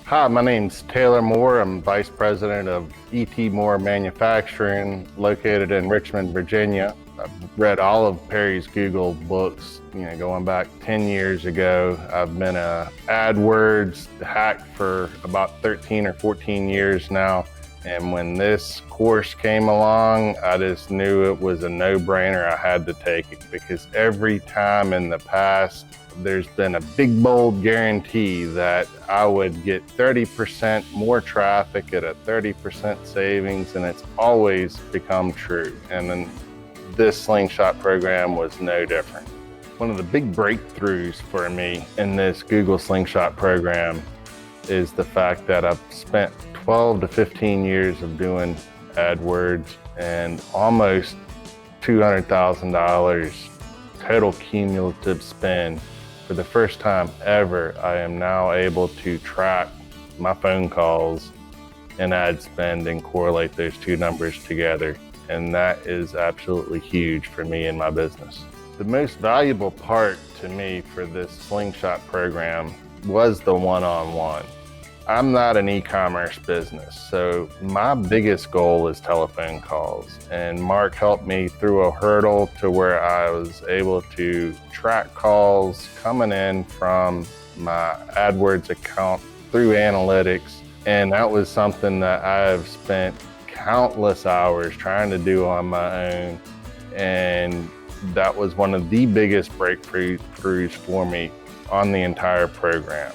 Hi, my name's Taylor Moore. I'm Vice President of E.T. Moore Manufacturing, located in Richmond, Virginia. I've read all of Perry's Google books, going back 10 years ago. I've been a AdWords hack for about 13 or 14 years now. And when this course came along, I just knew it was a no-brainer. I had to take it because every time in the past, there's been a big, bold guarantee that I would get 30% more traffic at a 30% savings, and it's always become true. And then this Slingshot program was no different. One of the big breakthroughs for me in this Google Slingshot program is the fact that I've spent 12 to 15 years of doing AdWords and almost $200,000 total cumulative spend. For the first time ever, I am now able to track my phone calls and ad spend and correlate those two numbers together. And that is absolutely huge for me and my business. The most valuable part to me for this Slingshot program was the one-on-one. I'm not an e-commerce business, so my biggest goal is telephone calls. And Mark helped me through a hurdle to where I was able to track calls coming in from my AdWords account through analytics. And that was something that I've spent countless hours trying to do on my own. And that was one of the biggest breakthroughs for me on the entire program.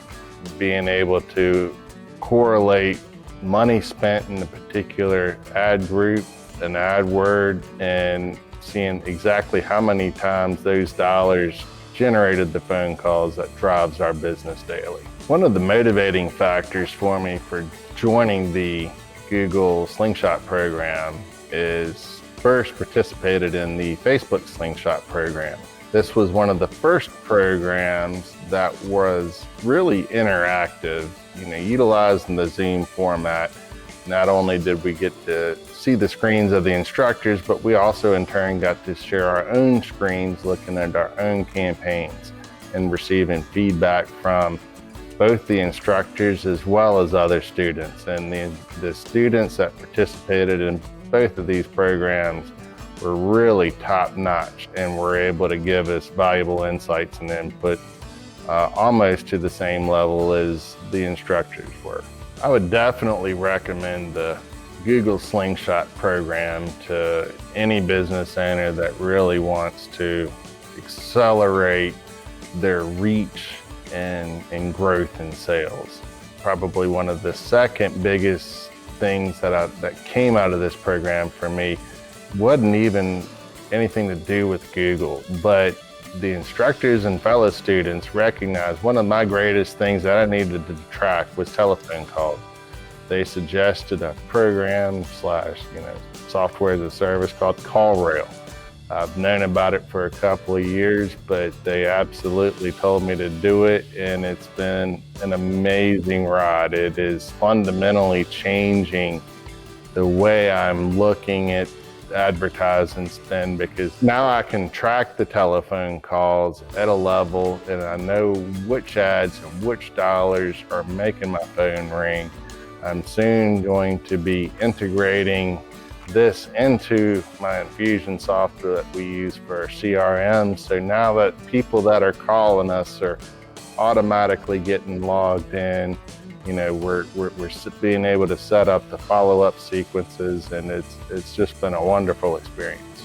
Being able to correlate money spent in a particular ad group, an ad word, and seeing exactly how many times those dollars generated the phone calls that drives our business daily. One of the motivating factors for me for joining the Google Slingshot program is first participated in the Facebook Slingshot program. This was one of the first programs that was really interactive, utilizing the Zoom format. Not only did we get to see the screens of the instructors, but we also in turn got to share our own screens, looking at our own campaigns and receiving feedback from both the instructors as well as other students. And the students that participated in both of these programs were really top-notch and were able to give us valuable insights and input almost to the same level as the instructors were. I would definitely recommend the Google Slingshot program to any business owner that really wants to accelerate their reach and growth in sales. Probably one of the second biggest things that came out of this program for me wasn't even anything to do with Google, but the instructors and fellow students recognized one of my greatest things that I needed to track was telephone calls. They suggested a program / software as a service called CallRail. I've known about it for a couple of years, but they absolutely told me to do it, and it's been an amazing ride. It is fundamentally changing the way I'm looking at advertising spend, because now I can track the telephone calls at a level and I know which ads and which dollars are making my phone ring. I'm soon going to be integrating this into my Infusion software that we use for our CRM. So now that people that are calling us are automatically getting logged in, we're being able to set up the follow-up sequences, and it's just been a wonderful experience.